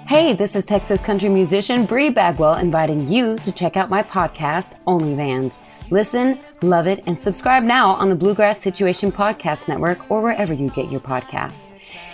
Hey, this is Texas country musician Bree Bagwell inviting you to check out my podcast, Only Vans. Listen, love it, and subscribe now on the Bluegrass Situation Podcast Network or wherever you get your podcasts.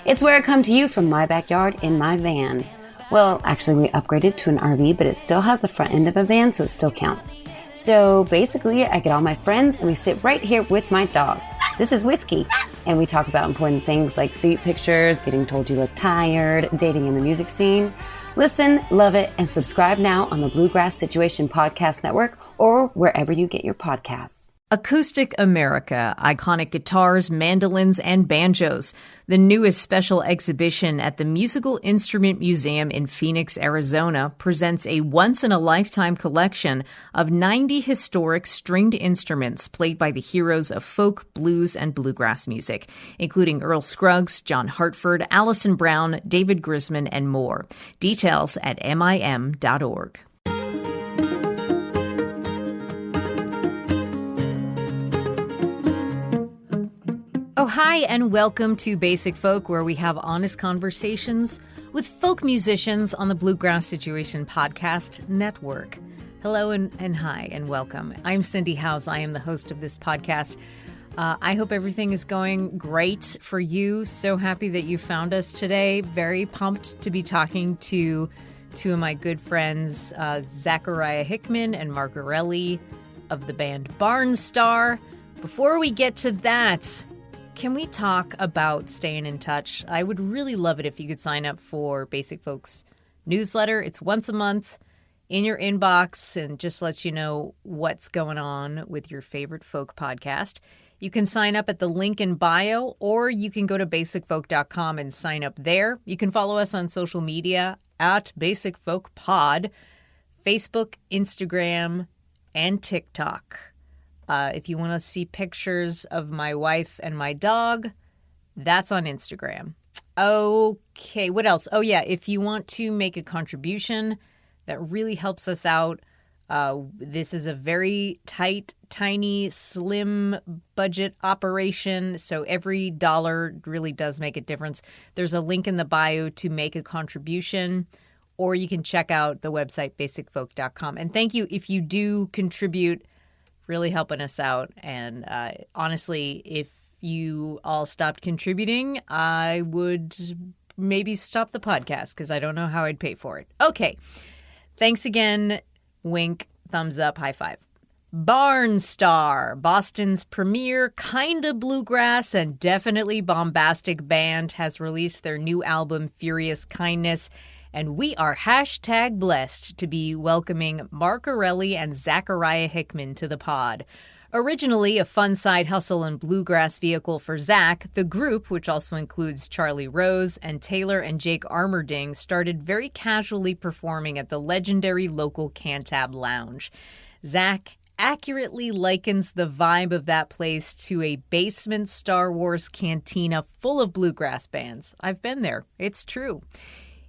It's where I come to you from my backyard in my van. Well, actually, we upgraded to an RV, but it still has the front end of a van, so it still counts. So basically, I get all my friends and we sit right here with my dog. This is Whiskey, and we talk about important things like feet pictures, getting told you look tired, dating in the music scene. Listen, love it, and subscribe now on the Bluegrass Situation Podcast Network or wherever you get your podcasts. Acoustic America, iconic guitars, mandolins, and banjos. The newest special exhibition at the Musical Instrument Museum in Phoenix, Arizona, presents a once-in-a-lifetime collection of 90 historic stringed instruments played by the heroes of folk, blues, and bluegrass music, including Earl Scruggs, John Hartford, Allison Brown, David Grisman, and more. Details at mim.org. Oh, hi, and welcome to Basic Folk, where we have honest conversations with folk musicians on the Bluegrass Situation Podcast Network. Hello and hi, and welcome. I'm Cindy Howes. I am the host of this podcast. I hope everything is going great for you. So happy that you found us today. Very pumped to be talking to two of my good friends, Zachariah Hickman and Mark Erelli of the band Barnstar. Before we get to that, can we talk about staying in touch? I would really love it if you could sign up for Basic Folks newsletter. It's once a month in your inbox and just lets you know what's going on with your favorite folk podcast. You can sign up at the link in bio, or you can go to basicfolk.com and sign up there. You can follow us on social media at Basic Folk Pod, Facebook, Instagram, and TikTok. If you want to see pictures of my wife and my dog, that's on Instagram. Okay, what else? Oh, yeah, if you want to make a contribution that really helps us out, this is a very tight, tiny, slim budget operation, so every dollar really does make a difference. There's a link in the bio to make a contribution, or you can check out the website, basicfolk.com. And thank you if you do contribute. Really helping us out. And honestly, if you all stopped contributing, I would maybe stop the podcast because I don't know how I'd pay for it. Okay. Thanks again. Wink, thumbs up, high five. Barnstar, Boston's premier kinda bluegrass and definitely bombastic band, has released their new album, Furious Kindness. And we are hashtag blessed to be welcoming Mark Erelli and Zachariah Hickman to the pod. Originally a fun side hustle and bluegrass vehicle for Zach, the group, which also includes Charlie Rose and Taylor and Jake Armerding, started very casually performing at the legendary local Cantab Lounge. Zach accurately likens the vibe of that place to a basement Star Wars cantina full of bluegrass bands. I've been there. It's true.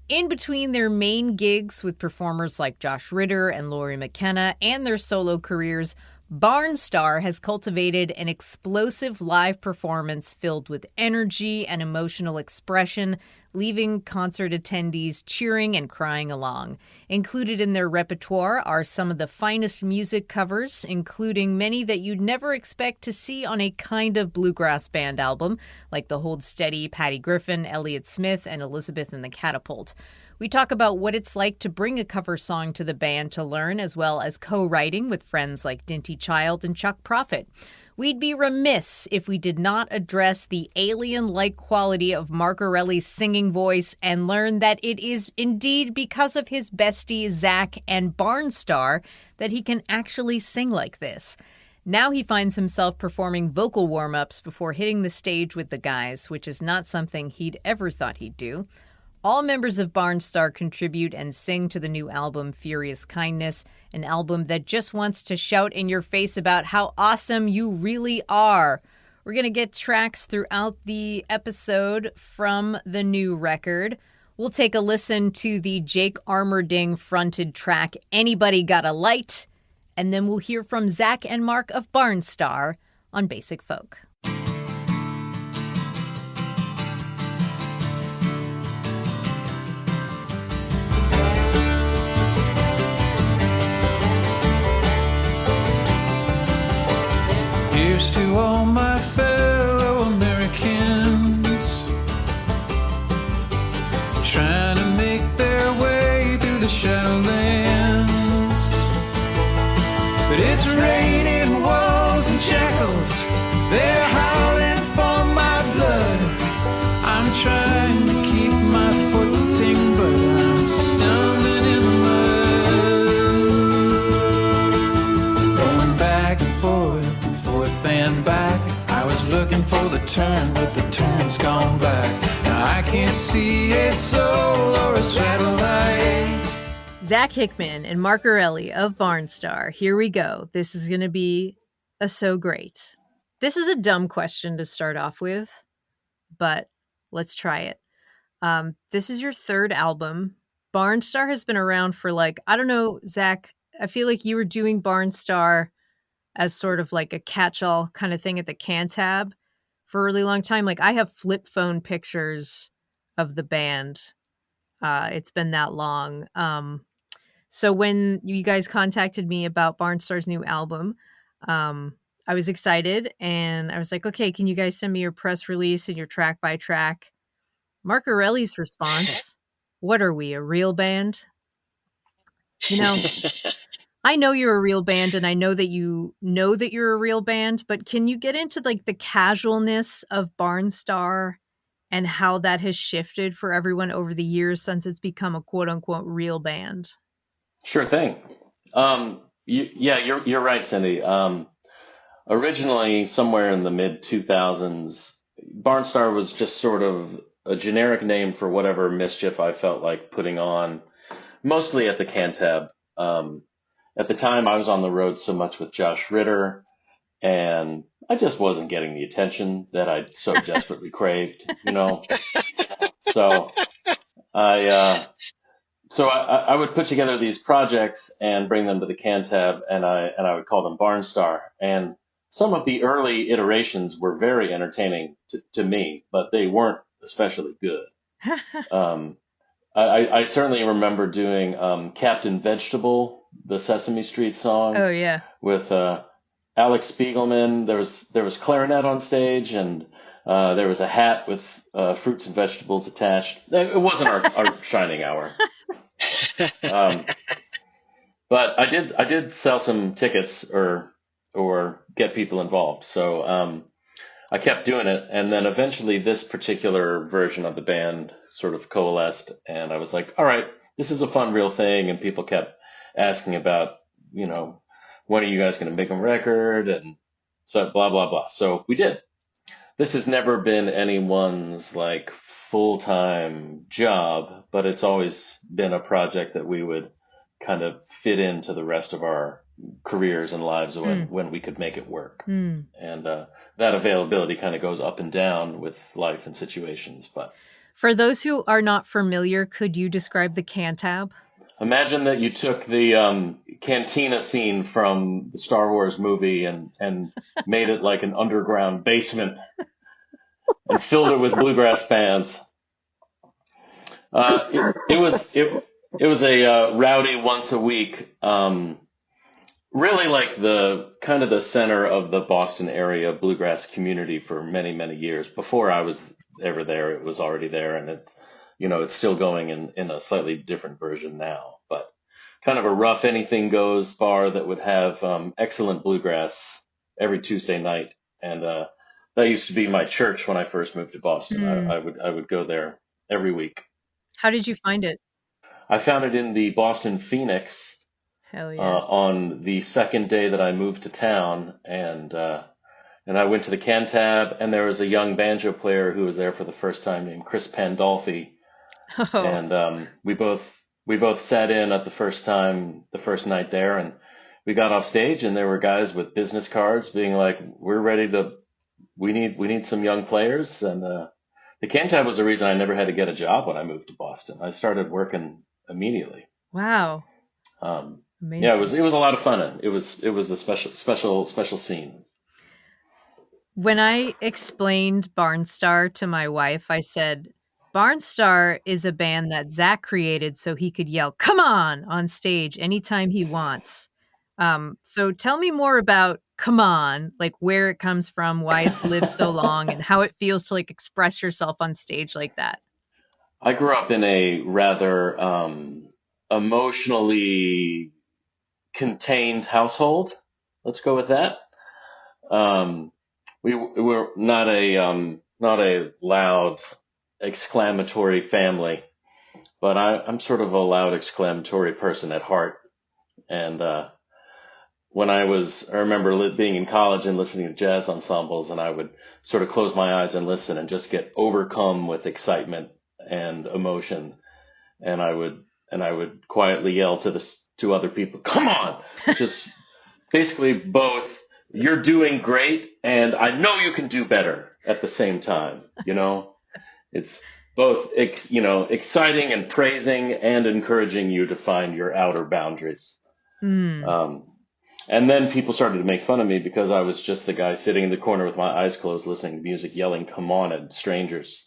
In between their main gigs with performers like Josh Ritter and McKenna and their solo careers, Barnstar has cultivated an explosive live performance filled with energy and emotional expression, leaving concert attendees cheering and crying along. Included in their repertoire are some of the finest music covers, including many that you'd never expect to see on a kind of bluegrass band album, like the Hold Steady, Patty Griffin, Elliott Smith, and Elizabeth and the Catapult. We talk about what it's like to bring a cover song to the band to learn, as well as co-writing with friends like Dinty and Chuck Prophet. We'd be remiss if we did not address the alien-like quality of Mark Erelli's singing voice and learn that it is indeed because of his bestie Zack and Barnstar that he can actually sing like this. Now he finds himself performing vocal warm-ups before hitting the stage with the guys, which is not something he'd ever thought he'd do. All members of Barnstar contribute and sing to the new album, Furious Kindness, an album that just wants to shout in your face about how awesome you really are. We're going to get tracks throughout the episode from the new record. We'll take a listen to the Jake Armerding fronted track, Anybody Got a Light? And then we'll hear from Zach and Mark of Barnstar on Basic Folk. to all my fellow Americans trying to make their way through the Shadowlands. But it's raining walls and shackles, they're howling for my blood. I'm trying to keep my footing, but I'm stumbling in the mud. Going back and forth and back. I was looking for the turn, but the turn's gone back. Now I can't see a soul or a satellite. Zach Hickman and Mark Erelli of Barnstar. Here we go. This is going to be a so great. This is a dumb question to start off with, but let's try it. This is your third album. Barnstar has been around for I don't know, Zach, I feel like you were doing Barnstar as sort of like a catch-all kind of thing at the Cantab for a really long time. I have flip phone pictures of the band. It's been that long. So when you guys contacted me about Barnstar's new album, I was excited and I was like, okay, can you guys send me your press release and your track by track? Mark Erelli's response, what are we, a real band? I know you're a real band and I know that you know that you're a real band, but can you get into the casualness of Barnstar and how that has shifted for everyone over the years since it's become a quote unquote real band? Sure thing. You're right, Cindy. Originally, somewhere in the mid 2000s, Barnstar was just sort of a generic name for whatever mischief I felt like putting on, mostly at the Cantab. At the time, I was on the road so much with Josh Ritter, and I just wasn't getting the attention that I so desperately craved, So I would put together these projects and bring them to the Cantab, and I would call them Barnstar. And some of the early iterations were very entertaining to me, but they weren't especially good. I certainly remember doing Captain Vegetable, the Sesame Street song. Oh yeah, with Alex Spiegelman. There was clarinet on stage, and there was a hat with fruits and vegetables attached. It wasn't our shining hour. But I did sell some tickets or get people involved. So I kept doing it, and then eventually this particular version of the band sort of coalesced, and I was like, all right, this is a fun, real thing. And people kept asking about, when are you guys going to make a record? And so blah, blah, blah. So we did. This has never been anyone's full-time job, but it's always been a project that we would kind of fit into the rest of our careers and lives when we could make it work. And that availability kind of goes up and down with life and situations. But for those who are not familiar, could you describe the Cantab? Imagine that you took the cantina scene from the Star Wars movie and made it like an underground basement and filled it with bluegrass fans. It was a rowdy once a week, really like the kind of the center of the Boston area bluegrass community for many, many years. Before I was ever there, it was already there, and it's still going in a slightly different version now, but kind of a rough anything goes bar that would have excellent bluegrass every Tuesday night. And that used to be my church when I first moved to Boston. I would go there every week. How did you find it? I found it in the Boston Phoenix. Hell yeah. On the second day that I moved to town, and I went to the Cantab, and there was a young banjo player who was there for the first time named Chris Pandolfi. Oh. And we both sat in at the first night there, and we got off stage, and there were guys with business cards being like, we need some young players. And the Cantab was the reason I never had to get a job when I moved to Boston. I started working immediately. Wow. Amazing. Yeah, it was a lot of fun. And it was a special scene. When I explained Barnstar to my wife, I said, Barnstar is a band that Zach created so he could yell, "Come on" stage anytime he wants. So tell me more about come on, like where it comes from, why it's lived so long, and how it feels to like express yourself on stage like that. I grew up in a rather emotionally contained household. Let's go with that. We were not a loud exclamatory family, but I'm sort of a loud exclamatory person at heart. And when I remember being in college and listening to jazz ensembles, and I would sort of close my eyes and listen and just get overcome with excitement and emotion, and I would quietly yell to other people, "Come on!" Just basically both, you're doing great, and I know you can do better at the same time. It's both exciting and praising and encouraging you to find your outer boundaries. And then people started to make fun of me because I was just the guy sitting in the corner with my eyes closed, listening to music, yelling "Come on" at strangers.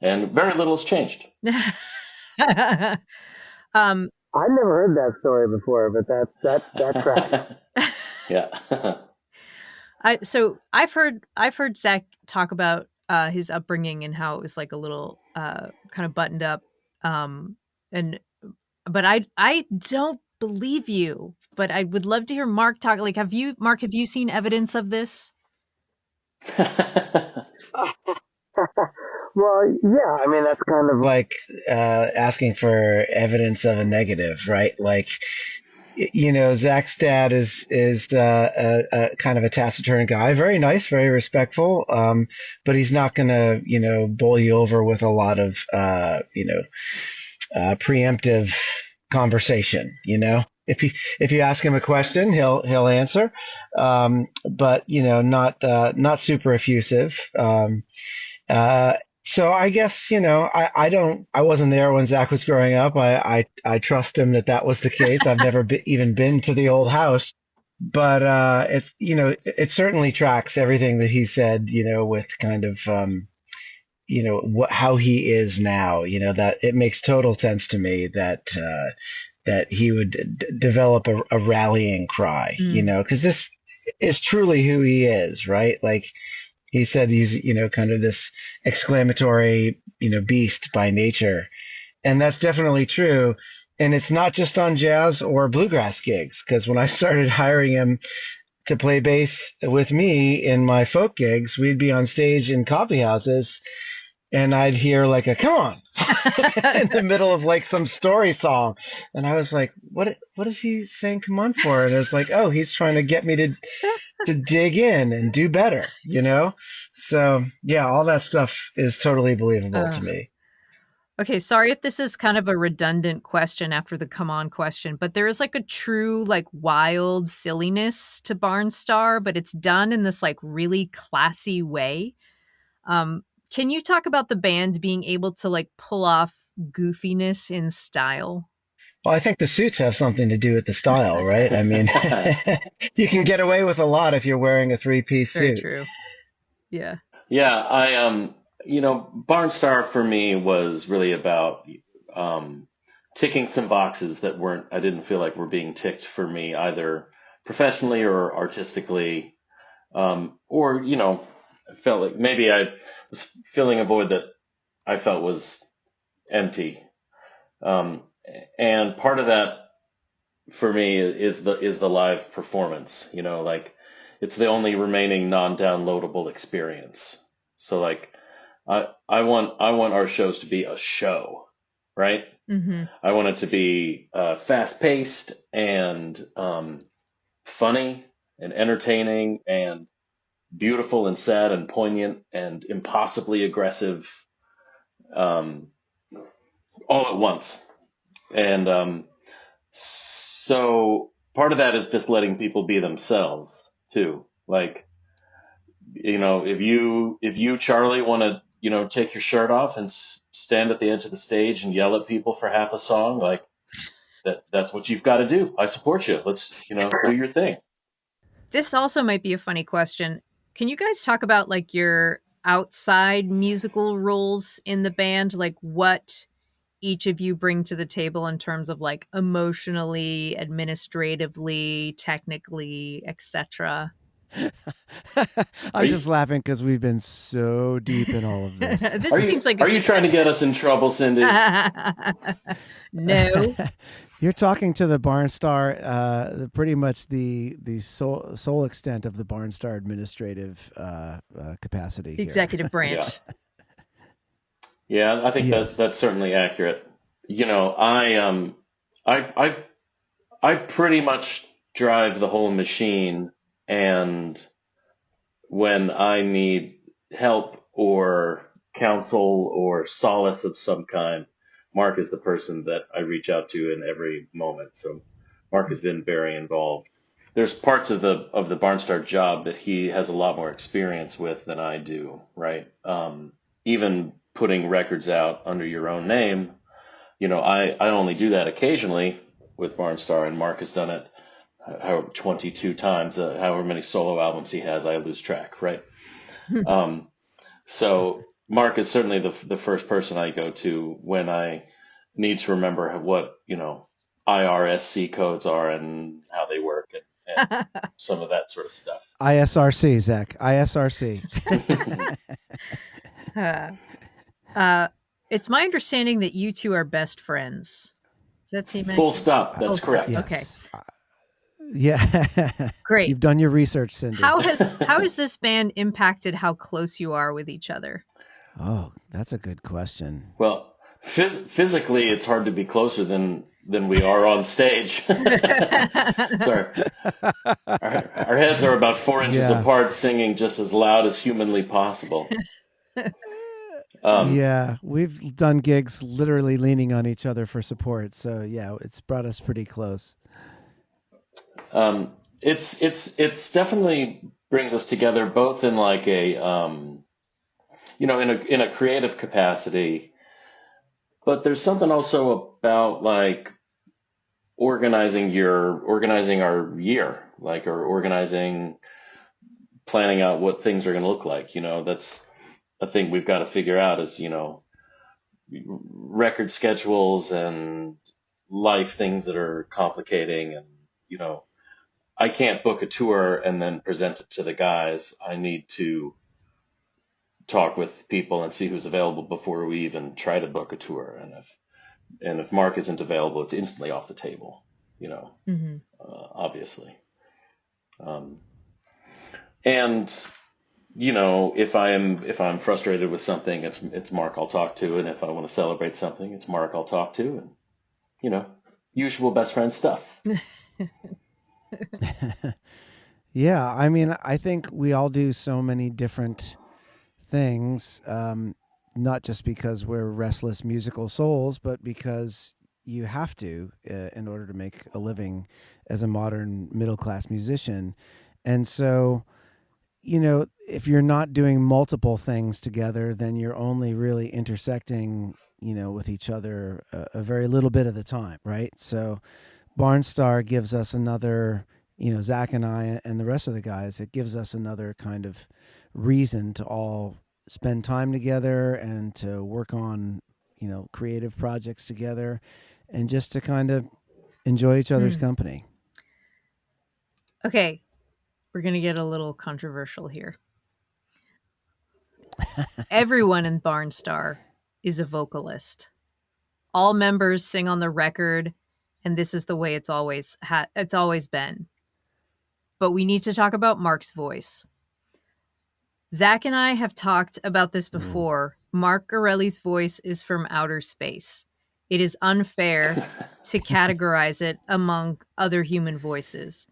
And very little has changed. I've never heard that story before, but that tracks. Yeah. So I've heard Zack talk about his upbringing and how it was like a little kind of buttoned up, but I don't believe you. But I would love to hear Mark talk. Like, have you seen evidence of this? Well, yeah, I mean, that's kind of like asking for evidence of a negative, right? Like, Zach's dad is a kind of a taciturn guy, very nice, very respectful, but he's not going to, bowl you over with a lot of, preemptive conversation. If you ask him a question, he'll answer, but not super effusive. So I guess, I wasn't there when Zach was growing up. I trust him that was the case. I've never even been to the old house, but it certainly tracks everything that he said, with kind of, how he is now, that it makes total sense to me that he would develop a rallying cry, because this is truly who he is, right? Like, he said he's, kind of this exclamatory, beast by nature. And that's definitely true. And it's not just on jazz or bluegrass gigs, because when I started hiring him to play bass with me in my folk gigs, we'd be on stage in coffee houses and I'd hear like a "come on" in the middle of like some story song. And I was like, what is he saying "come on" for? And it's like, oh, he's trying to get me to dig in and do better, So yeah, all that stuff is totally believable to me. Okay, sorry if this is kind of a redundant question after the "come on" question, but there is like a true like wild silliness to Barnstar, but it's done in this like really classy way. Can you talk about the band being able to like pull off goofiness in style? Well, I think the suits have something to do with the style, right? I mean, you can get away with a lot if you're wearing a three-piece suit. Very true. Yeah. Yeah, Barnstar for me was really about ticking some boxes that I didn't feel like were being ticked for me, either professionally or artistically, or, I felt like maybe I was filling a void that I felt was empty. And part of that for me is the live performance, like it's the only remaining non-downloadable experience. So like, I want our shows to be a show, right? Mm-hmm. I want it to be fast paced and funny and entertaining and beautiful and sad and poignant and impossibly aggressive, all at once. And so part of that is just letting people be themselves too. Like, if you Charlie want to take your shirt off and stand at the edge of the stage and yell at people for half a song, like that's what you've got to do. I support you. Let's do your thing. This also might be a funny question. Can you guys talk about like your outside musical roles in the band, like what each of you bring to the table in terms of like emotionally, administratively, technically, etc.? I'm just laughing because we've been so deep in all of this. This seems like are you trying to get us in trouble, Cindy? No. You're talking to the Barnstar, pretty much the sole extent of the Barnstar administrative capacity. Here. Executive branch. Yeah, I think Yes. that's certainly accurate. You know, I pretty much drive the whole machine, and when I need help or counsel or solace of some kind, Mark is the person that I reach out to in every moment. So Mark has been very involved. There's parts of the Barnstar job that he has a lot more experience with than I do, right? Even putting records out under your own name, you know, I only do that occasionally with Barnstar, and Mark has done it 22 times, however many solo albums he has, I lose track, right? So Mark is certainly the first person I go to when I need to remember what, you know, IRSC codes are and how they work and some of that sort of stuff. ISRC, Zach. ISRC. It's my understanding that you two are best friends. Does that seem Full stop. That's correct. Yes. Okay. Yeah. Great. You've done your research, Cindy. How has this band impacted how close you are with each other? Oh, that's a good question. Well, physically, it's hard to be closer than we are on stage. Sorry. Our heads are about 4 inches apart, singing just as loud as humanly possible. Yeah, we've done gigs literally leaning on each other for support. So yeah, it's brought us pretty close. It's definitely brings us together both in like a you know, in a creative capacity, but there's something also about like organizing our year, like, or planning out what things are going to look like. You know, that's a thing we've got to figure out is, you know, record schedules and life things that are complicating. And, you know, I can't book a tour and then present it to the guys. I need to talk with people and see who's available before we even try to book a tour. And if Mark isn't available, it's instantly off the table, you know, obviously. And, you know, if I'm frustrated with something, it's Mark I'll talk to. And if I want to celebrate something, it's Mark I'll talk to. And, you know, usual best friend stuff. Yeah, I mean, I think we all do so many different things, not just because we're restless musical souls, but because you have to in order to make a living as a modern middle-class musician. And so, you know, if you're not doing multiple things together, then you're only really intersecting, you know, with each other a very little bit of the time, right? So Barnstar gives us another, you know, Zack and I and the rest of the guys, it gives us another kind of reason to all spend time together and to work on, you know, creative projects together and just to kind of enjoy each other's company. Okay. We're going to get a little controversial here. Everyone in Barnstar is a vocalist. All members sing on the record, and this is the way it's always been. But we need to talk about Mark's voice. Zack and I have talked about this before. Mark Erelli's voice is from outer space. It is unfair to categorize it among other human voices.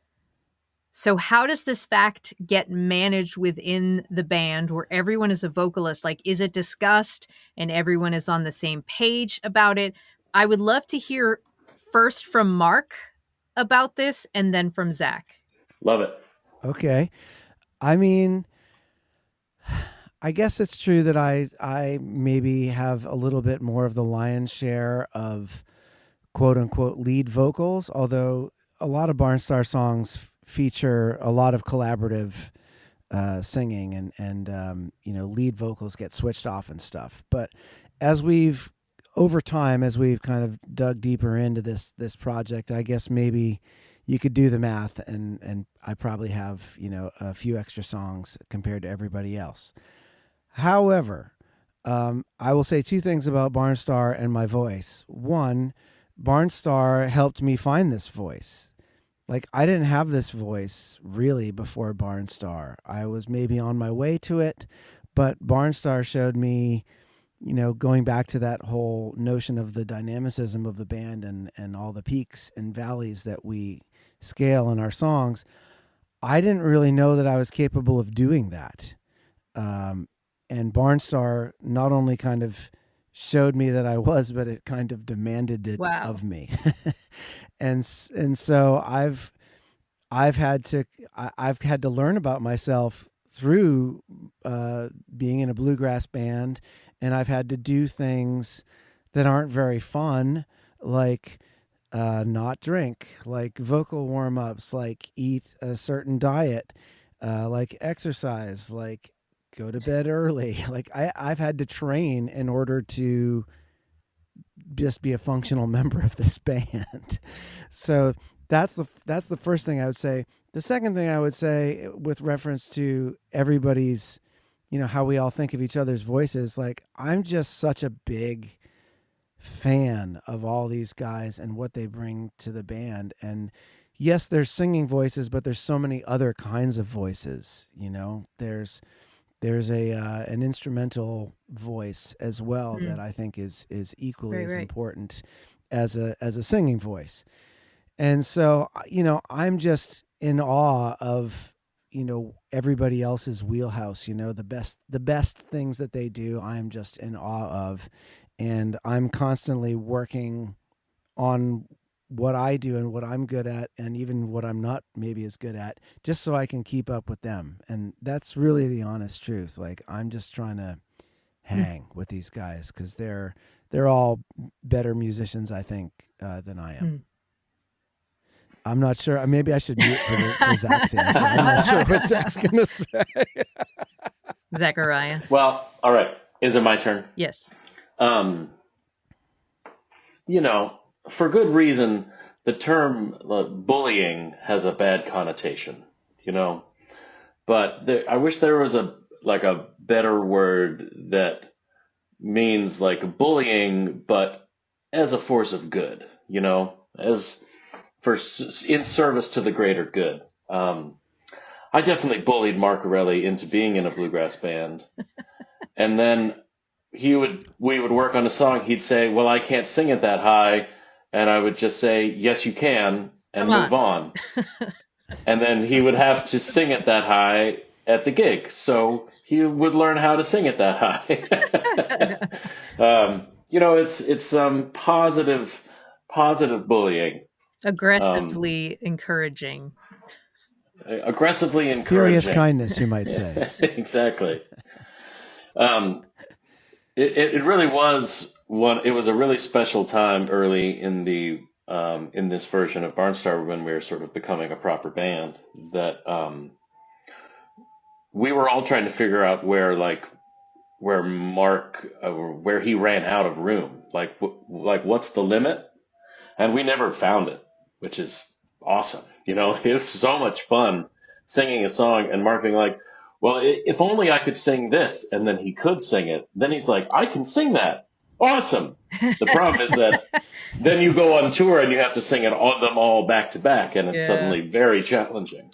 So how does this fact get managed within the band where everyone is a vocalist? Like, is it discussed and everyone is on the same page about it? I would love to hear first from Mark about this and then from Zack. Love it. Okay. I mean, I guess it's true that I maybe have a little bit more of the lion's share of quote unquote lead vocals, although a lot of Barnstar songs feature a lot of collaborative singing and you know, lead vocals get switched off and stuff. But over time, as we've kind of dug deeper into this project, I guess maybe you could do the math, and I probably have, a few extra songs compared to everybody else. However, I will say two things about Barnstar and my voice. One, Barnstar helped me find this voice. Like, I didn't have this voice really before Barnstar. I was maybe on my way to it, but Barnstar showed me, going back to that whole notion of the dynamicism of the band and all the peaks and valleys that we scale in our songs. I didn't really know that I was capable of doing that. And Barnstar not only kind of showed me that I was, but it kind of demanded it of me. and so I've had to learn about myself through being in a bluegrass band, and I've had to do things that aren't very fun, like not drink, like vocal warm-ups, like eat a certain diet, like exercise, like go to bed early. Like I've had to train in order to just be a functional member of this band. So that's the first thing I would say. The second thing I would say, with reference to everybody's, how we all think of each other's voices, like, I'm just such a big fan of all these guys and what they bring to the band. And yes, there's singing voices, but there's so many other kinds of voices. There's an instrumental voice as well that I think is equally as important as a singing voice. And so, I'm just in awe of, everybody else's wheelhouse, the best things that they do, I'm just in awe of. And I'm constantly working on what I do and what I'm good at, and even what I'm not maybe as good at, just so I can keep up with them. And that's really the honest truth. Like, I'm just trying to hang with these guys because they're all better musicians, I think, than I am. I'm not sure. Maybe I should mute for Zach's answer. I'm not sure what Zach's going to say. Zachariah. Well, all right. Is it my turn? Yes. For good reason, the term bullying has a bad connotation, but I wish there was a better word that means like bullying, but as a force of good, in service to the greater good. I definitely bullied Mark Erelli into being in a bluegrass band. And then we would work on a song. He'd say, well, I can't sing it that high. And I would just say, yes, you can, and move on. And then he would have to sing it that high at the gig. So he would learn how to sing it that high. It's positive bullying. Aggressively encouraging. Aggressively encouraging. Furious kindness, you might say. Exactly. It really was it was a really special time early in in this version of Barnstar, when we were sort of becoming a proper band, that we were all trying to figure out where Mark, where he ran out of room, like what's the limit? And we never found it, which is awesome. It was so much fun singing a song and Mark being like, well, if only I could sing this. And then he could sing it. Then he's like, I can sing that. Awesome. The problem is that then you go on tour and you have to sing them all back to back. And it's suddenly very challenging.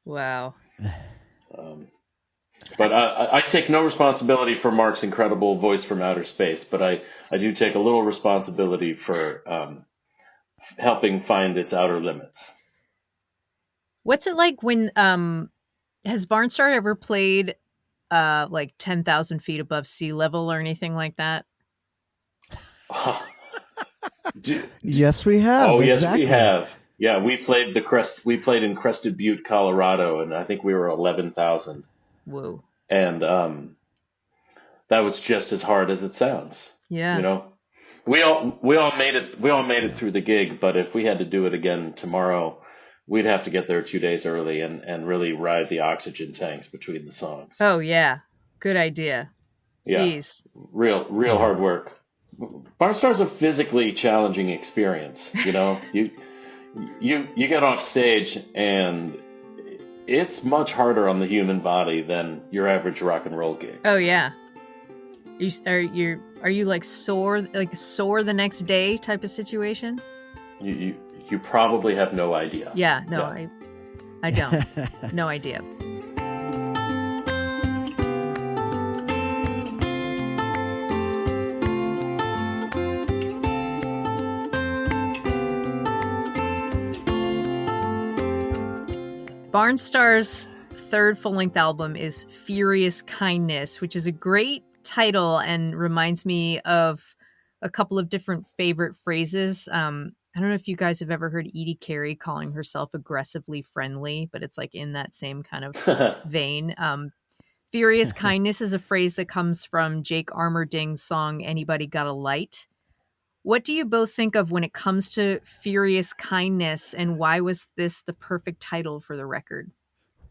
Wow. But I take no responsibility for Mark's incredible voice from outer space, but I do take a little responsibility for helping find its outer limits. What's it like when has Barnstar ever played 10,000 feet above sea level or anything like that? Yes, we have. Oh, exactly. Yes, we have. Yeah, we played in Crested Butte, Colorado, and I think we were 11,000. Whoa. And that was just as hard as it sounds. Yeah. We all made it through the gig, but if we had to do it again tomorrow, we'd have to get there 2 days early and really ride the oxygen tanks between the songs. Oh yeah. Good idea. Yeah. Jeez. Real hard work. Barnstar's a physically challenging experience, you get off stage and it's much harder on the human body than your average rock and roll gig. Oh yeah. Are you like sore the next day type of situation? You probably have no idea. Yeah, no, yeah. I don't. No idea. Barnstar's third full-length album is Furious Kindness, which is a great title and reminds me of a couple of different favorite phrases. I don't know if you guys have ever heard Edie Carey calling herself aggressively friendly, but it's like in that same kind of vein. Furious Kindness is a phrase that comes from Jake Armourding's song, Anybody Got a Light? What do you both think of when it comes to Furious Kindness, and why was this the perfect title for the record?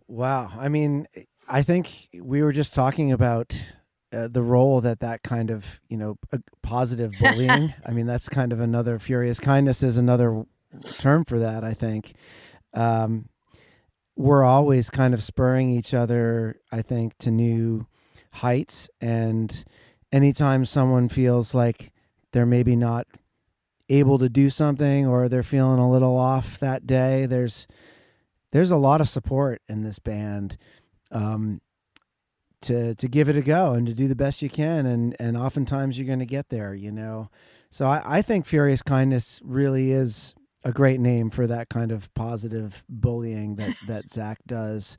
Wow. I mean, I think we were just talking about the role that kind of, positive bullying. I mean, that's kind of another, Furious Kindness is another term for that, I think. We're always kind of spurring each other, I think, to new heights. And anytime someone feels like they're maybe not able to do something or they're feeling a little off that day, there's a lot of support in this band to give it a go and to do the best you can. And oftentimes you're going to get there, So I think Furious Kindness really is a great name for that kind of positive bullying that Zack does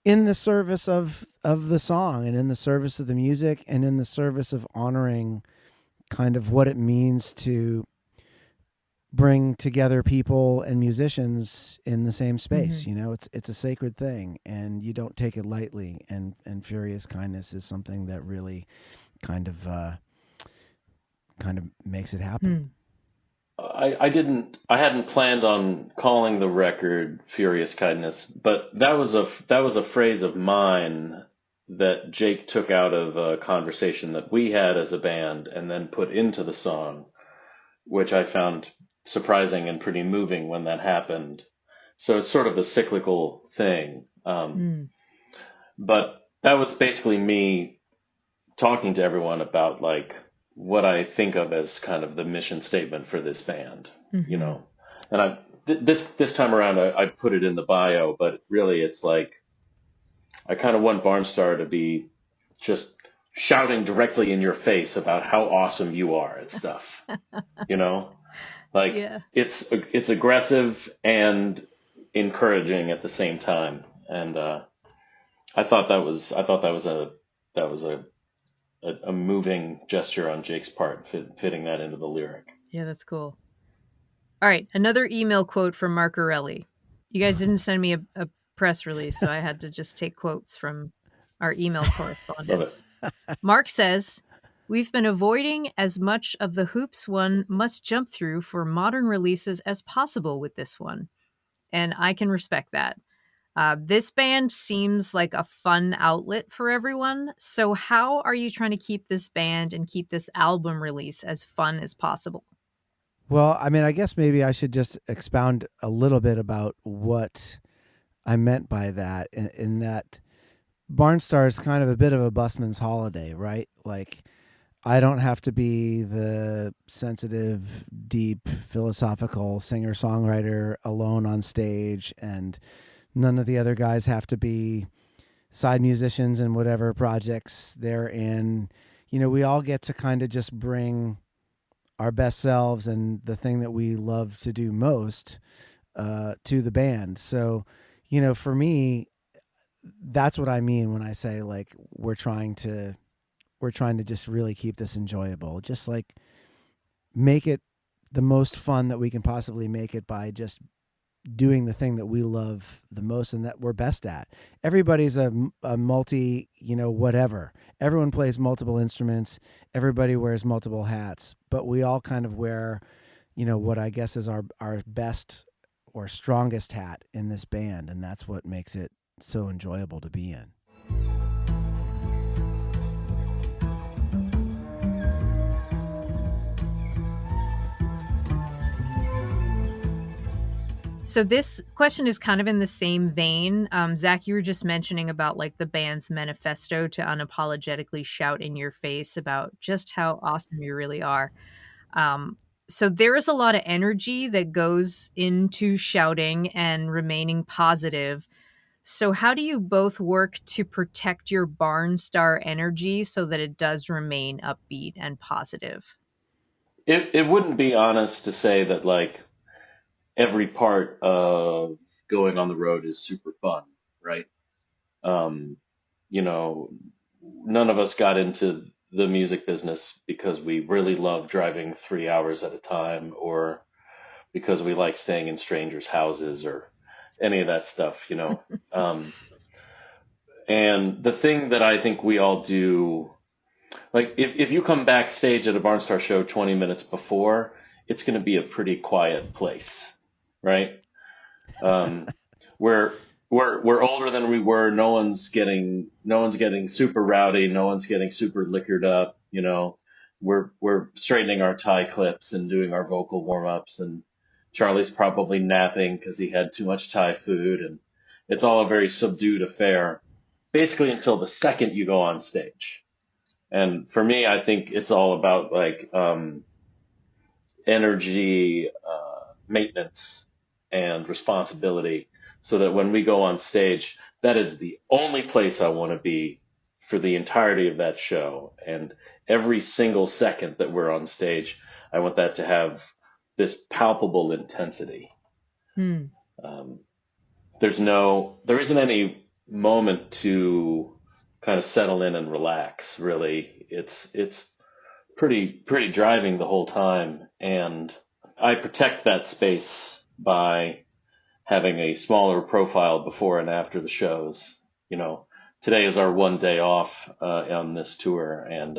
in the service of the song and in the service of the music and in the service of honoring kind of what it means to bring together people and musicians in the same space. Mm-hmm. It's a sacred thing and you don't take it lightly. And Furious Kindness is something that really kind of makes it happen. I hadn't planned on calling the record Furious Kindness, but that was a phrase of mine that Jake took out of a conversation that we had as a band and then put into the song, which I found surprising and pretty moving when that happened. So it's sort of a cyclical thing. But that was basically me talking to everyone about like what I think of as kind of the mission statement for this band, and this time around I put it in the bio, but really it's like, I kind of want Barnstar to be just shouting directly in your face about how awesome you are at stuff, It's aggressive and encouraging at the same time. And, I thought that was a moving gesture on Jake's part, fitting that into the lyric. Yeah, that's cool. All right. Another email quote from Mark Erelli. You guys didn't send me a press release, so I had to just take quotes from our email correspondence. Mark says, "We've been avoiding as much of the hoops one must jump through for modern releases as possible with this one. And I can respect that. This band seems like a fun outlet for everyone. So how are you trying to keep this band and keep this album release as fun as possible?" Well, I mean, I guess maybe I should just expound a little bit about what I meant by that, in that Barnstar is kind of a bit of a busman's holiday, right? Like, I don't have to be the sensitive, deep, philosophical singer-songwriter alone on stage, and none of the other guys have to be side musicians in whatever projects they're in. We all get to kind of just bring our best selves and the thing that we love to do most to the band. So, for me, that's what I mean when I say like we're trying to just really keep this enjoyable. Just like make it the most fun that we can possibly make it by just doing the thing that we love the most and that we're best at. Everybody's a multi, whatever. Everyone plays multiple instruments. Everybody wears multiple hats, but we all kind of wear, what I guess is our best or strongest hat in this band. And that's what makes it so enjoyable to be in. So this question is kind of in the same vein. Zach, you were just mentioning about like the band's manifesto to unapologetically shout in your face about just how awesome you really are. So there is a lot of energy that goes into shouting and remaining positive. So how do you both work to protect your Barnstar energy so that it does remain upbeat and positive? It wouldn't be honest to say that like every part of going on the road is super fun, right? Um, you know, none of us got into the music business because we really love driving 3 hours at a time, or because we like staying in strangers' houses, or any of that stuff. Um, and the thing that I think we all do, like if you come backstage at a Barnstar show 20 minutes before, it's going to be a pretty quiet place, right? Um, we're we're older than we were. No one's getting super rowdy. No one's getting super liquored up. We're straightening our tie clips and doing our vocal warm ups. And Charlie's probably napping because he had too much Thai food. And it's all a very subdued affair, basically until the second you go on stage. And for me, I think it's all about like energy maintenance and responsibility, so that when we go on stage, that is the only place I want to be for the entirety of that show. And every single second that we're on stage, I want that to have this palpable intensity. Hmm. There isn't any moment to kind of settle in and relax, really. It's pretty driving the whole time. And I protect that space by having a smaller profile before and after the shows. Today is our one day off on this tour, and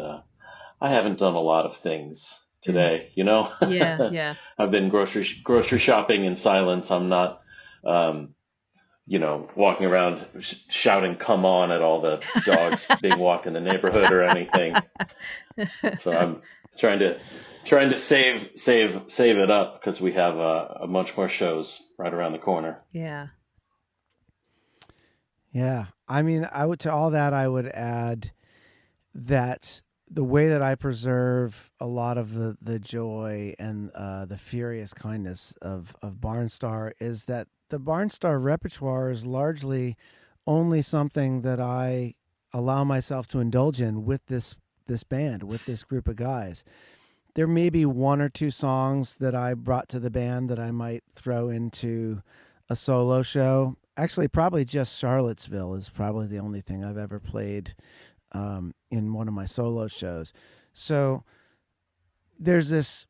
I haven't done a lot of things today. Yeah. I've been grocery shopping in silence. I'm not, walking around shouting "Come on" at all the dogs being walked in the neighborhood or anything. So I'm trying to save it up, because we have a bunch more shows right around the corner. Yeah. Yeah. I mean, to all that, I would add that the way that I preserve a lot of the joy and the furious kindness of Barnstar is that the Barnstar repertoire is largely only something that I allow myself to indulge in with this band, with this group of guys. There may be one or two songs that I brought to the band that I might throw into a solo show. Actually, probably just Charlottesville is probably the only thing I've ever played in one of my solo shows. So there's this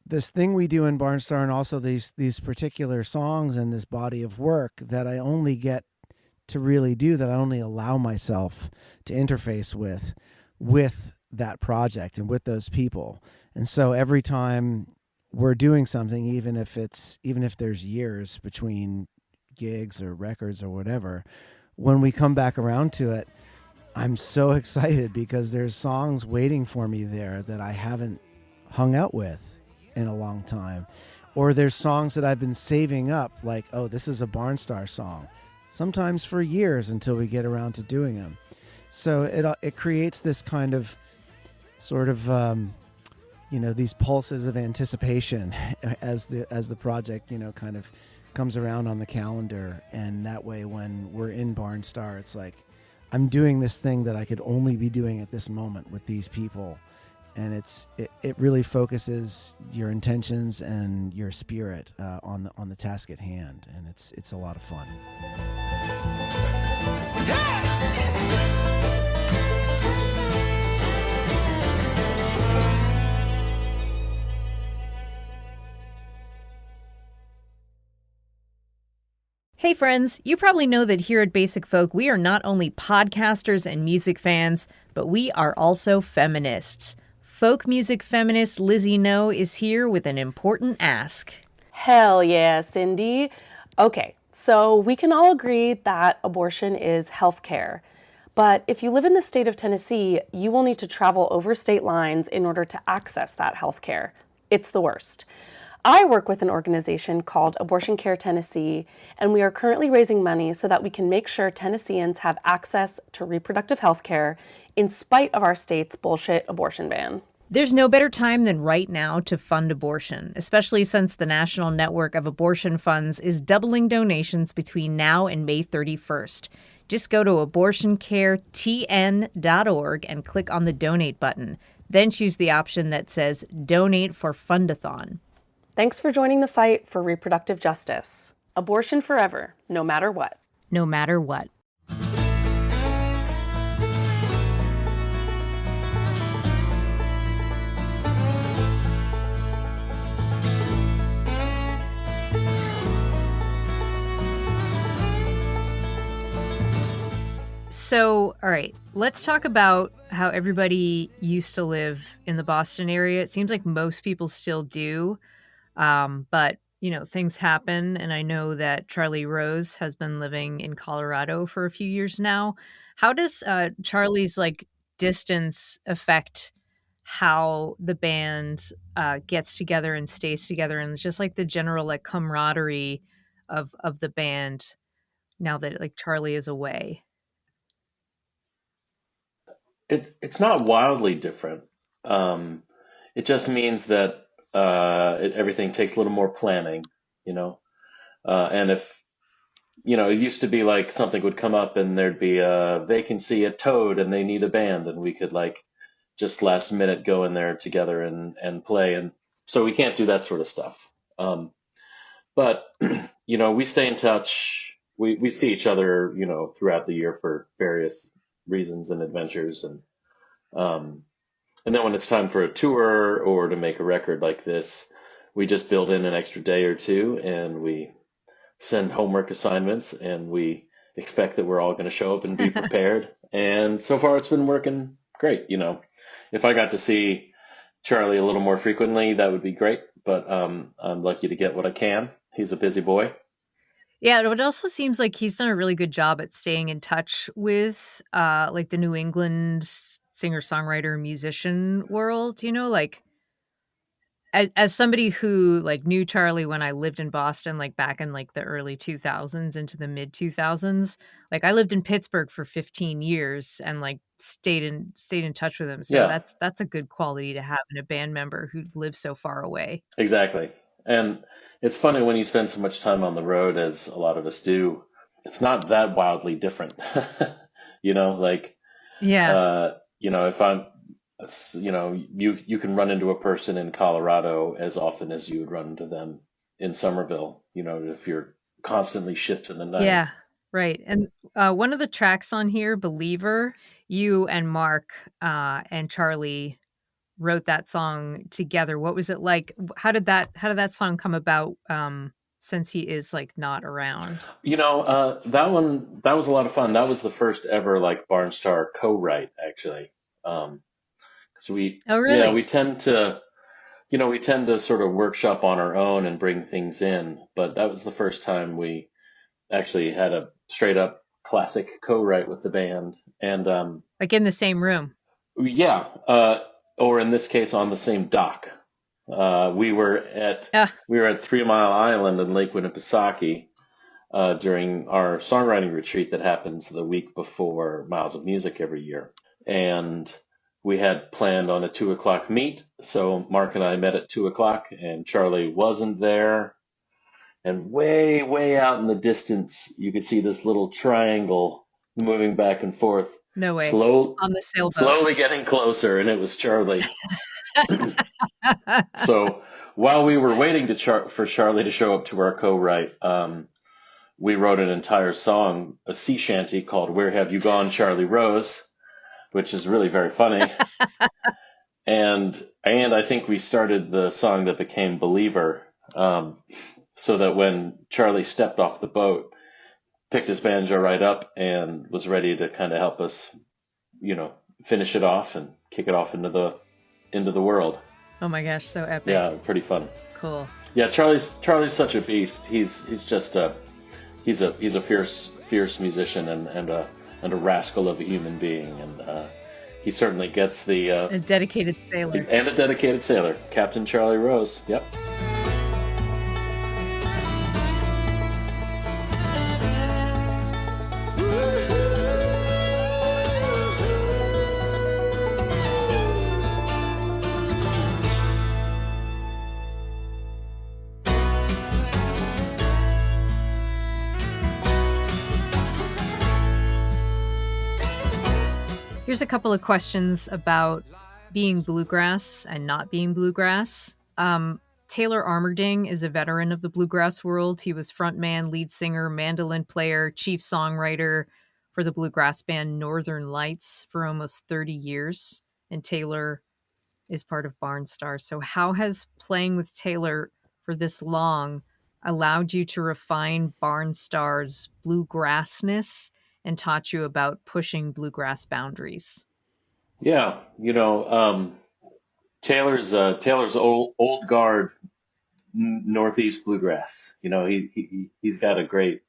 thing we do in Barnstar, and also these particular songs and this body of work that I only get to really do, that I only allow myself to interface with that project and with those people. And so every time we're doing something, even if there's years between gigs or records or whatever, when we come back around to it, I'm so excited because there's songs waiting for me there that I haven't hung out with in a long time. Or there's songs that I've been saving up, like, oh, this is a Barnstar song, sometimes for years until we get around to doing them. So it creates this kind of sort of these pulses of anticipation as the project kind of comes around on the calendar. And that way, when we're in Barnstar, it's like I'm doing this thing that I could only be doing at this moment with these people. And it really focuses your intentions and your spirit on the task at hand, and it's a lot of fun. Hey friends, you probably know that here at Basic Folk, we are not only podcasters and music fans, but we are also feminists. Folk music feminist Lizzie No is here with an important ask. Hell yeah, Cindy. Okay, so we can all agree that abortion is healthcare. But if you live in the state of Tennessee, you will need to travel over state lines in order to access that healthcare. It's the worst. I work with an organization called Abortion Care Tennessee, and we are currently raising money so that we can make sure Tennesseans have access to reproductive health care in spite of our state's bullshit abortion ban. There's no better time than right now to fund abortion, especially since the National Network of Abortion Funds is doubling donations between now and May 31st. Just go to abortioncaretn.org and click on the donate button. Then choose the option that says Donate for Fundathon. Thanks for joining the fight for reproductive justice. Abortion forever, no matter what. No matter what. So, all right, let's talk about how everybody used to live in the Boston area. It seems like most people still do, but, things happen. And I know that Charlie Rose has been living in Colorado for a few years now. How does Charlie's, distance affect how the band gets together and stays together? And just, the general, camaraderie of the band now that, Charlie is away? It's not wildly different. It just means that everything takes a little more planning, and if, it used to be like something would come up and there'd be a vacancy at Toad and they need a band and we could just last minute go in there together and play. And so we can't do that sort of stuff. But, we stay in touch. We see each other, throughout the year for various reasons and adventures, and then when it's time for a tour or to make a record like this, we just build in an extra day or two and we send homework assignments and we expect that we're all going to show up and be prepared. And so far it's been working great. If I got to see Charlie a little more frequently, that would be great, but I'm lucky to get what I can. He's a busy boy. Yeah, but it also seems like he's done a really good job at staying in touch with the New England singer-songwriter musician world, as somebody who knew Charlie when I lived in Boston, back in the early 2000s into the mid 2000s. I lived in Pittsburgh for 15 years and stayed in touch with him. So Yeah. that's a good quality to have in a band member who lives so far away. Exactly. And it's funny when you spend so much time on the road, as a lot of us do, it's not that wildly different. Yeah. If I'm, you can run into a person in Colorado as often as you would run into them in Somerville, if you're constantly shipped in the night. Yeah, right. And one of the tracks on here, Believer, you and Mark and Charlie wrote that song together. What was it like? How did that song come about, since he is not around? That was a lot of fun. That was the first ever Barnstar co-write, actually. So Oh, really? we tend to sort of workshop on our own and bring things in, but that was the first time we actually had a straight up classic co-write with the band. And in the same room. Yeah, or in this case on the same dock. We were at 3 Mile Island in Lake Winnipesaukee during our songwriting retreat that happens the week before Miles of Music every year. And we had planned on a 2:00 meet. So Mark and I met at 2:00 and Charlie wasn't there. And way, way out in the distance, you could see this little triangle moving back and forth. No way. On the sailboat. Slowly getting closer, and it was Charlie. So while we were waiting for Charlie to show up to our co-write, we wrote an entire song, a sea shanty called "Where Have You Gone, Charlie Rose," which is really very funny. and I think we started the song that became "Believer," so that when Charlie stepped off the boat, picked his banjo right up, and was ready to kind of help us, finish it off and kick it off into the world. Oh my gosh, so epic. Yeah, pretty fun. Cool. Yeah, Charlie's such a beast. He's just a fierce musician and a rascal of a human being, and he certainly gets the a dedicated sailor. And a dedicated sailor, Captain Charlie Rose. Yep. Here's a couple of questions about being bluegrass and not being bluegrass. Taylor Armerding is a veteran of the bluegrass world. He was frontman, lead singer, mandolin player, chief songwriter for the bluegrass band Northern Lights for almost 30 years. And Taylor is part of Barnstar. So how has playing with Taylor for this long allowed you to refine Barnstar's bluegrassness and taught you about pushing bluegrass boundaries? Yeah, Taylor's old guard Northeast bluegrass. He's got a great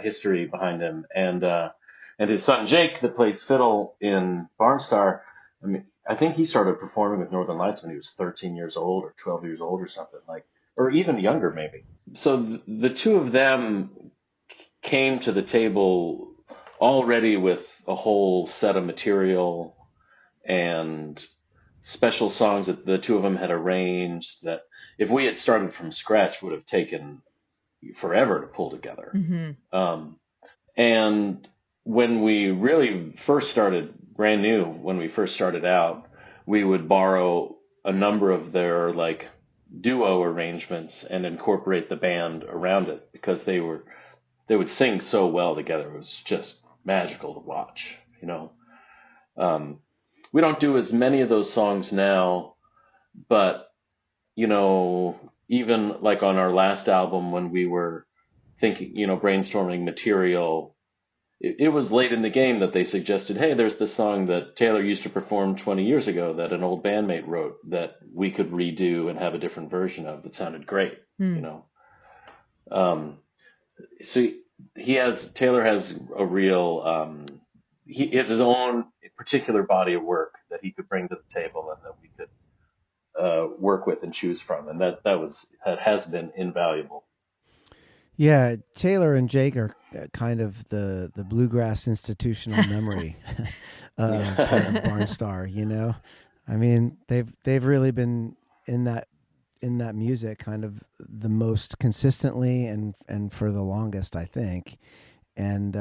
history behind him, and his son Jake that plays fiddle in Barnstar. I mean, I think he started performing with Northern Lights when he was 13 years old or 12 years old or something like, or even younger maybe. So the two of them came to the table already with a whole set of material and special songs that the two of them had arranged that if we had started from scratch would have taken forever to pull together. Mm-hmm. And when we really first started, brand new, when we first started out, we would borrow a number of their like duo arrangements and incorporate the band around it because they would sing so well together. It was just magical to watch, We don't do as many of those songs now, but, even like on our last album when we were thinking, brainstorming material, it was late in the game that they suggested, hey, there's this song that Taylor used to perform 20 years ago that an old bandmate wrote that we could redo and have a different version of that sounded great, So Taylor has a real, he has his own particular body of work that he could bring to the table and that we could work with and choose from, and that has been invaluable. Yeah, Taylor and Jake are kind of the bluegrass institutional memory part of Barnstar. I mean, they've really been in that music kind of the most consistently and for the longest, I think. And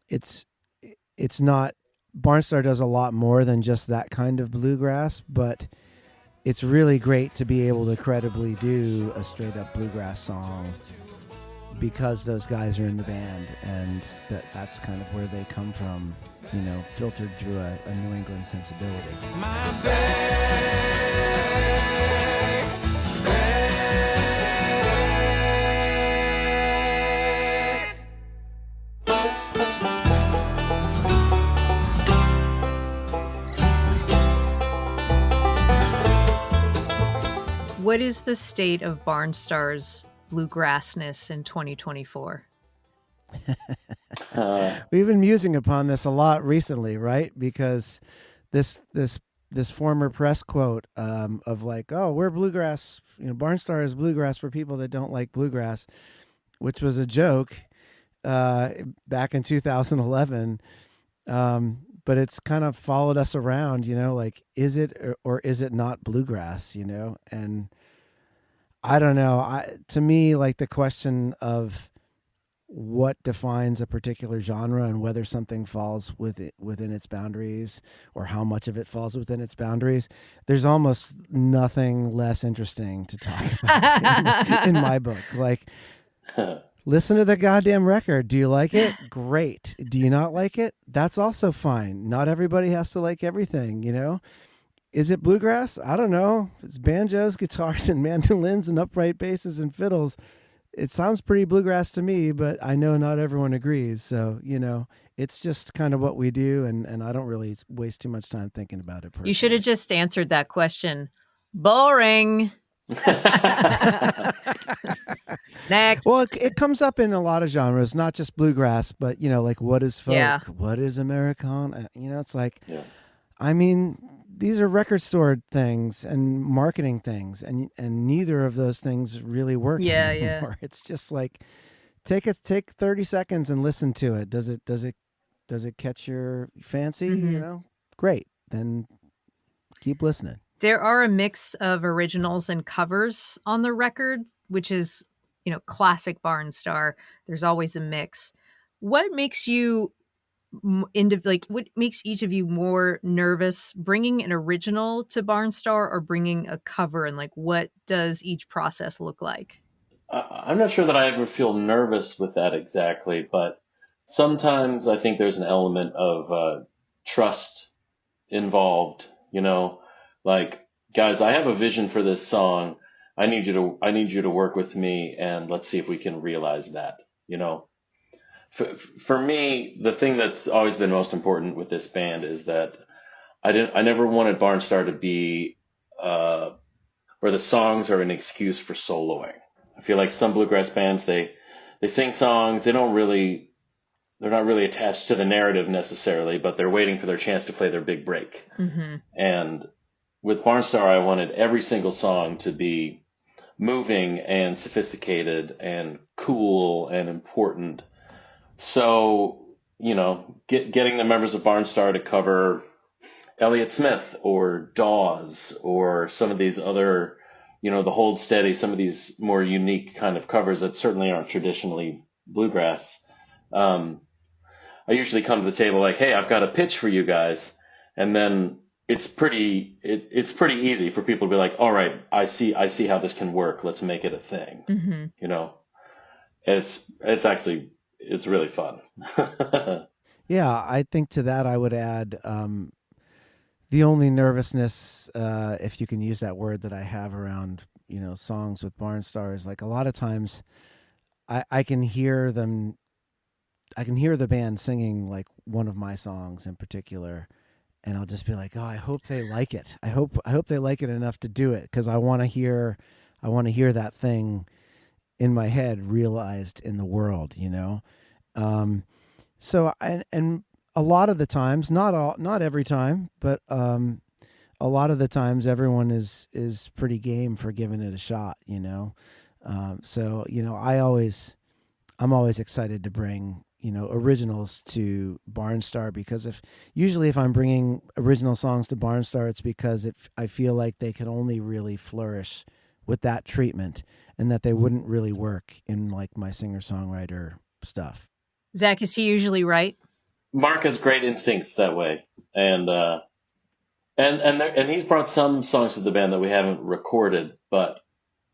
it's not, Barnstar does a lot more than just that kind of bluegrass, but it's really great to be able to credibly do a straight up bluegrass song because those guys are in the band, and that's kind of where they come from, filtered through a New England sensibility. My bag. What is the state of Barnstar's bluegrassness in 2024? We've been musing upon this a lot recently, right? Because this former press quote of like, oh, we're bluegrass, Barnstar is bluegrass for people that don't like bluegrass, which was a joke back in 2011. But it's kind of followed us around, like, is it or is it not bluegrass, and I don't know. To me, like the question of what defines a particular genre and whether something falls within its boundaries or how much of it falls within its boundaries, there's almost nothing less interesting to talk about in my book. Like, listen to the goddamn record. Do you like it? Great. Do you not like it? That's also fine. Not everybody has to like everything, Is it bluegrass? I don't know. It's banjos, guitars, and mandolins and upright basses and fiddles. It sounds pretty bluegrass to me, but I know not everyone agrees. So, it's just kind of what we do, and I don't really waste too much time thinking about it personally. You should have just answered that question. Boring. Next. Well, it comes up in a lot of genres, not just bluegrass, but, like, what is folk? Yeah. What is Americana? It's like, I mean, these are record store things and marketing things, and neither of those things really work anymore. It's just like, take 30 seconds and listen to it. Does it catch your fancy? Mm-hmm. Great. Then keep listening. There are a mix of originals and covers on the record, which is, classic Barnstar. There's always a mix. What makes you what makes each of you more nervous, bringing an original to Barnstar or bringing a cover, and like what does each process look like? I'm not sure that I ever feel nervous with that exactly, but sometimes I think there's an element of trust involved. Like, guys, I have a vision for this song. I need you to work with me, and let's see if we can realize that. You know, for me, the thing that's always been most important with this band is that I never wanted Barnstar to be uh, where the songs are an excuse for soloing. I feel like some bluegrass bands they sing songs, they're not really attached to the narrative necessarily, but they're waiting for their chance to play their big break. Mm-hmm. And with Barnstar, I wanted every single song to be moving and sophisticated and cool and important. So, getting the members of Barnstar to cover Elliott Smith or Dawes or some of these other, the Hold Steady, some of these more unique kind of covers that certainly aren't traditionally bluegrass. I usually come to the table like, hey, I've got a pitch for you guys. And then it's pretty easy for people to be like, all right, I see how this can work. Let's make it a thing. Mm-hmm. It's really fun. Yeah, I think to that I would add the only nervousness, if you can use that word, that I have around, songs with Barnstar is like a lot of times I can hear them. I can hear the band singing like one of my songs in particular, and I'll just be like, "Oh, I hope they like it. I hope they like it enough to do it, because I want to hear that thing in my head realized in the world." So and a lot of the times, not every time, but a lot of the times, everyone is pretty game for giving it a shot. So I'm always excited to bring originals to Barnstar, because if I'm bringing original songs to Barnstar, it's because I feel like they can only really flourish with that treatment, and that they wouldn't really work in like my singer-songwriter stuff. Zach, is he usually right? Mark has great instincts that way, and he's brought some songs to the band that we haven't recorded, but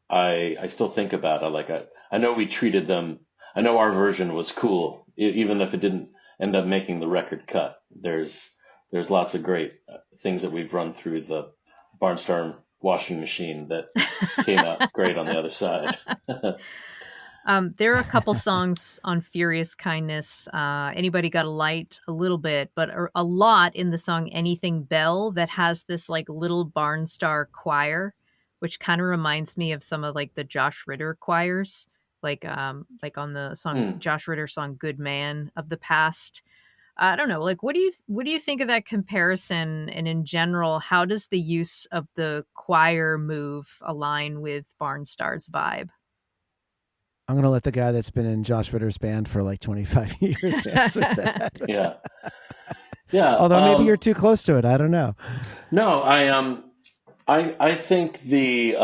I still think about it. Like I know we treated them. I know our version was cool, even if it didn't end up making the record cut. There's lots of great things that we've run through the Barnstar washing machine that came out great on the other side. There are a couple songs on Furious Kindness. Anybody Got a Light a little bit, but a lot in the song Anything Bell that has this like little Barnstar choir, which kind of reminds me of some of like the Josh Ritter choirs, like on the song Josh Ritter song Good Man of the past. I don't know, like what do you think of that comparison, and in general, how does the use of the choir move align with Barnstar's vibe? I'm going to let the guy that's been in Josh Ritter's band for like 25 years answer that. Yeah. Yeah. Although maybe you're too close to it. I don't know. No, I think the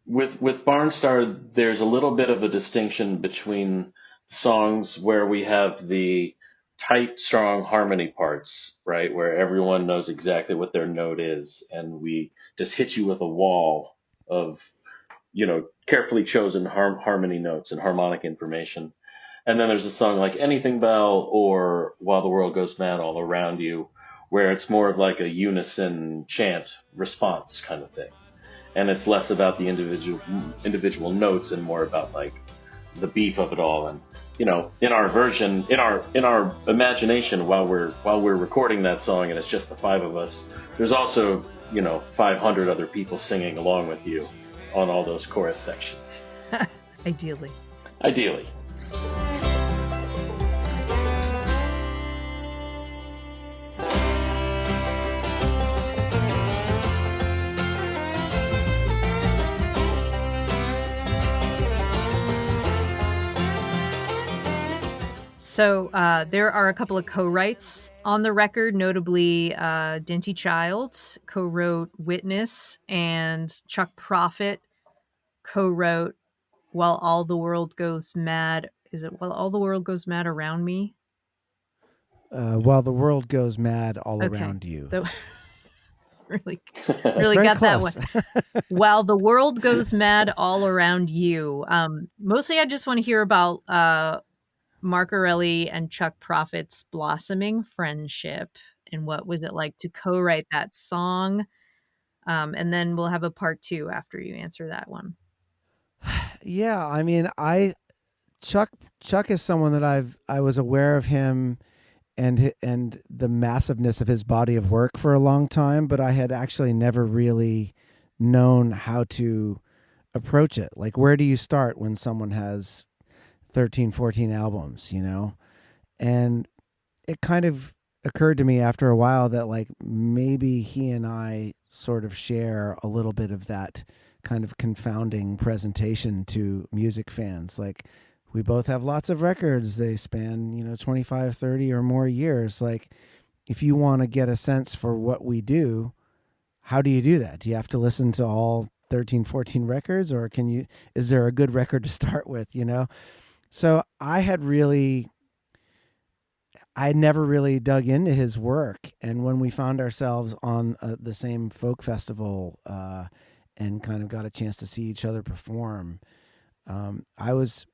with Barnstar, there's a little bit of a distinction between songs where we have the tight, strong harmony parts, right, where everyone knows exactly what their note is, and we just hit you with a wall of carefully chosen harmony notes and harmonic information. And then there's a song like Anything Bell or While the World Goes Mad All Around You, where it's more of like a unison chant response kind of thing. And it's less about the individual notes and more about like the beef of it all. And in our version, in our imagination, while we're recording that song and it's just the five of us, there's also 500 other people singing along with you on all those chorus sections. Ideally. So there are a couple of co-writes on the record, notably Dinty Childs co-wrote Witness, and Chuck Prophet co-wrote While All the World Goes Mad. Is it While All the World Goes Mad Around Me? While the world goes mad all Okay. around you. Really Very got close. that one. While the world goes mad all around you. Mostly I just want to hear about Mark Erelli and Chuck Prophet's blossoming friendship and what was it like to co-write that song. And then we'll have a part 2 after you answer that one. Yeah, I mean, Chuck is someone that I was aware of him and the massiveness of his body of work for a long time, but I had actually never really known how to approach it. Like, where do you start when someone has 13, 14 albums, you know? And it kind of occurred to me after a while that like maybe he and I sort of share a little bit of that kind of confounding presentation to music fans. Like, we both have lots of records. They span, 25, 30 or more years. Like, if you want to get a sense for what we do, how do you do that? Do you have to listen to all 13, 14 records, or is there a good record to start with, So I had never really dug into his work. And when we found ourselves on the same folk festival and kind of got a chance to see each other perform, I was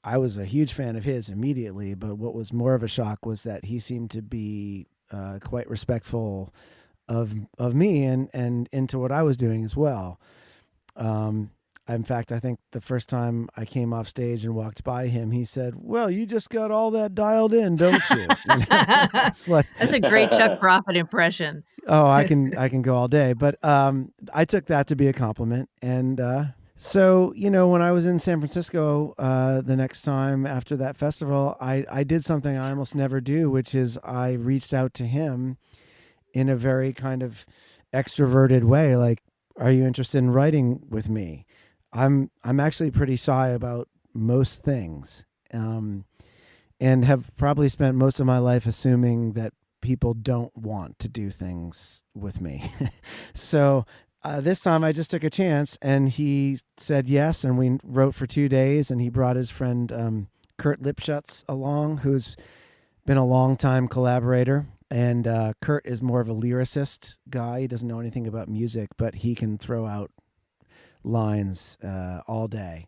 a huge fan of his immediately, but what was more of a shock was that he seemed to be quite respectful of me and into what I was doing as well. In fact, I think the first time I came off stage and walked by him, he said, "Well, you just got all that dialed in, don't you?" It's like, that's a great Chuck Prophet impression. Oh, I can go all day, but I took that to be a compliment. And so, when I was in San Francisco the next time after that festival, I did something I almost never do, which is I reached out to him in a very kind of extroverted way, like, "Are you interested in writing with me?" I'm actually pretty shy about most things, and have probably spent most of my life assuming that people don't want to do things with me. So this time I just took a chance, and he said yes, and we wrote for 2 days, and he brought his friend Kurt Lipschutz along, who's been a long-time collaborator. And Kurt is more of a lyricist guy. He doesn't know anything about music, but he can throw out lines all day.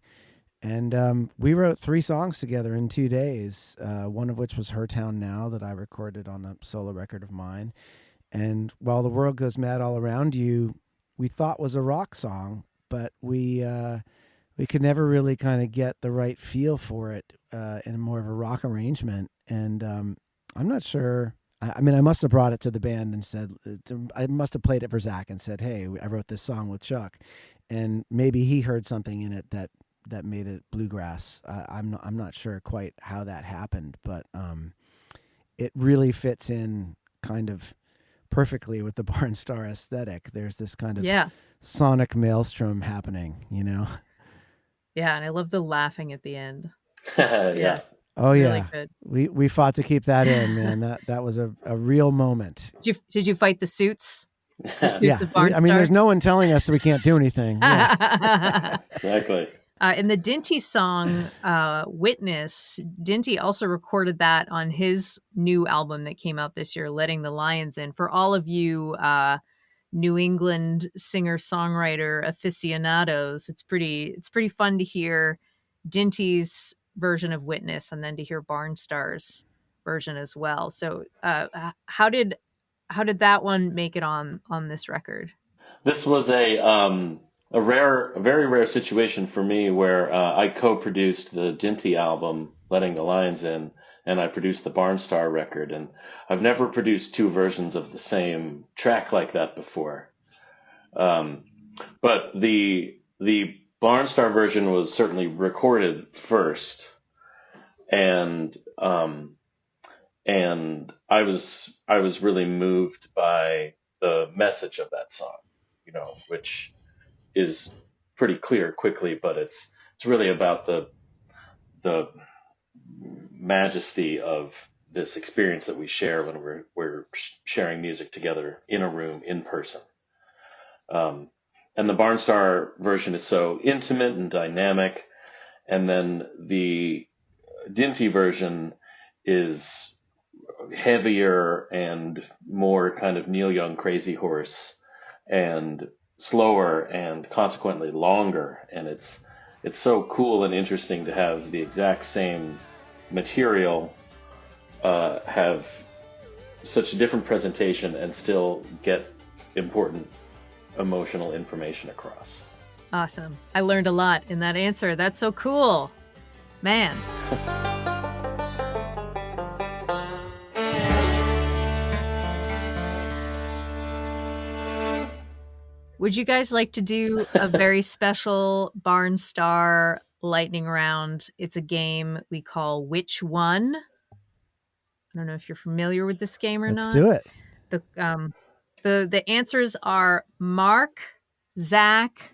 And we wrote 3 songs together in 2 days, one of which was Her Town Now that I recorded on a solo record of mine. And While the World Goes Mad All Around You, we thought was a rock song, but we could never really kind of get the right feel for it in more of a rock arrangement. And I'm not sure. I mean, I must have brought it to the band and said, I must have played it for Zack and said, "Hey, I wrote this song with Chuck." And maybe he heard something in it that made it bluegrass. I'm not sure quite how that happened, but it really fits in kind of perfectly with the Barnstar aesthetic. There's this kind of sonic maelstrom happening, Yeah, and I love the laughing at the end. Yeah. Oh really yeah, good. We fought to keep that in, man. That was a real moment. Did you fight the suits? Yeah, I mean, there's no one telling us we can't do anything. Yeah. Exactly. In the Dinty song, Witness, Dinty also recorded that on his new album that came out this year, Letting the Lions In. For all of you New England singer-songwriter aficionados, it's pretty fun to hear Dinty's version of Witness and then to hear Barnstar's version as well. So how did that one make it on this record? This was a very rare situation for me where I co-produced the Dinty album, Letting the Lions In, and I produced the Barnstar record. And I've never produced 2 versions of the same track like that before. But the Barnstar version was certainly recorded first, and I was really moved by the message of that song, which is pretty clear quickly, but it's really about the majesty of this experience that we share when we're sharing music together in a room in person. And the Barnstar version is so intimate and dynamic, and then the Dinty version is heavier and more kind of Neil Young Crazy Horse, and slower and consequently longer. And it's so cool and interesting to have the exact same material have such a different presentation and still get important emotional information across. Awesome. I learned a lot in that answer. That's so cool. Man. Would you guys like to do a very special Barnstar lightning round? It's a game we call Which One? I don't know if you're familiar with this game or not. Let's do it. The answers are Mark, Zach,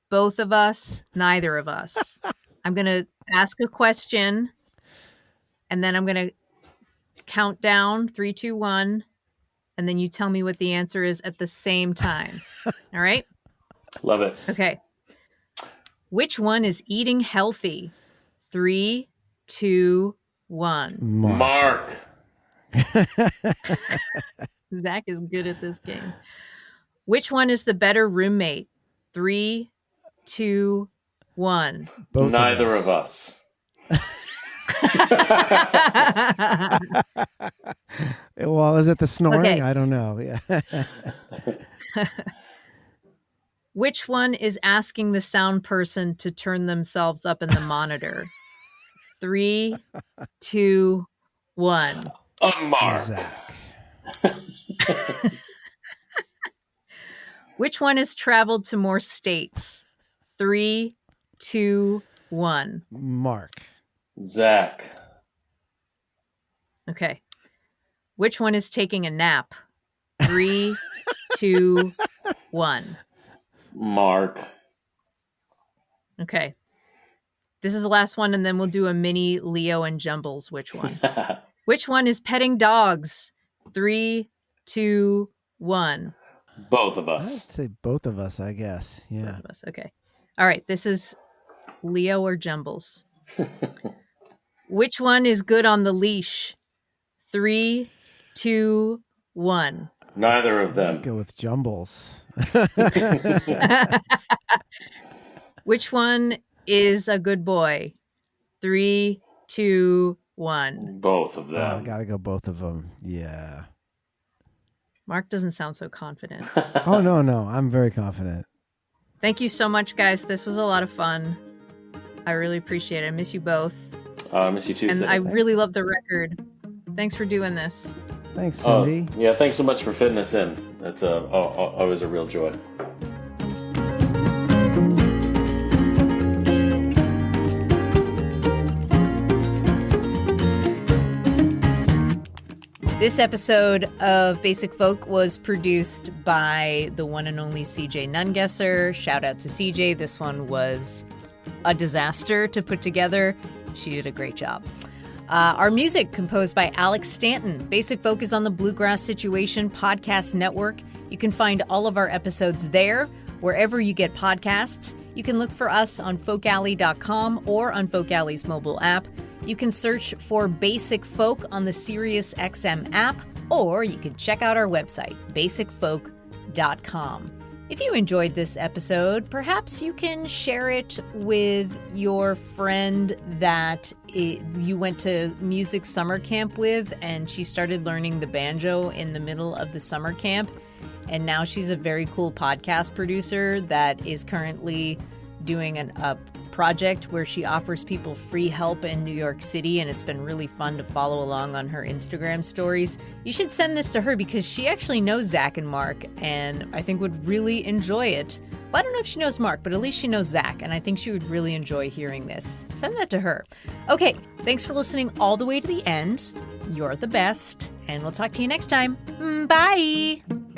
both of us, neither of us. I'm going to ask a question, and then I'm going to count down 3, 2, 1, and then you tell me what the answer is at the same time. All right? Love it. Okay. Which one is eating healthy? 3, 2, 1. Mark. Zach is good at this game. Which one is the better roommate? 3, 2, 1. Both Neither of us. Well, is it the snoring? Okay. I don't know. Yeah. Which one is asking the sound person to turn themselves up in the monitor? 3, 2, 1. Mark. Zach. Which one has traveled to more states? 3, 2, 1. Mark. Zach. Okay. Which one is taking a nap? 3, 2, 1. Mark. Okay. This is the last one, and then we'll do a mini Leo and Jumbles. Which one? Which one is petting dogs? 3, 2, 1. Both of us. I'd say both of us, I guess. Yeah. Both of us. Okay. All right. This is Leo or Jumbles. Which one is good on the leash? 3, 2, 1. Neither of them. Go with Jumbles. Which one is a good boy? 3, 2, 1. Both of I them. gotta go both of them. Yeah. Mark doesn't sound so confident. Oh, no. I'm very confident. Thank you so much, guys. This was a lot of fun. I really appreciate it. I miss you both. I miss you too. And Cindy. I really love the record. Thanks for doing this. Thanks, Cindy. Yeah, thanks so much for fitting us in. It's always a real joy. This episode of Basic Folk was produced by the one and only CJ Nungesser. Shout out to CJ. This one was a disaster to put together. She did a great job. Our music composed by Alex Stanton. Basic Folk is on the Bluegrass Situation Podcast Network. You can find all of our episodes there, wherever you get podcasts. You can look for us on folkalley.com or on Folk Alley's mobile app. You can search for Basic Folk on the SiriusXM app, or you can check out our website, basicfolk.com. If you enjoyed this episode, perhaps you can share it with your friend that you went to music summer camp with, and she started learning the banjo in the middle of the summer camp. And now she's a very cool podcast producer that is currently doing a project where she offers people free help in New York City, and it's been really fun to follow along on her Instagram stories. You should send this to her because she actually knows Zack and Mark, and I think would really enjoy it. Well, I don't know if she knows Mark, but at least she knows Zack, and I think she would really enjoy hearing this. Send that to her. Okay, thanks for listening all the way to the end. You're the best, and we'll talk to you next time. Bye!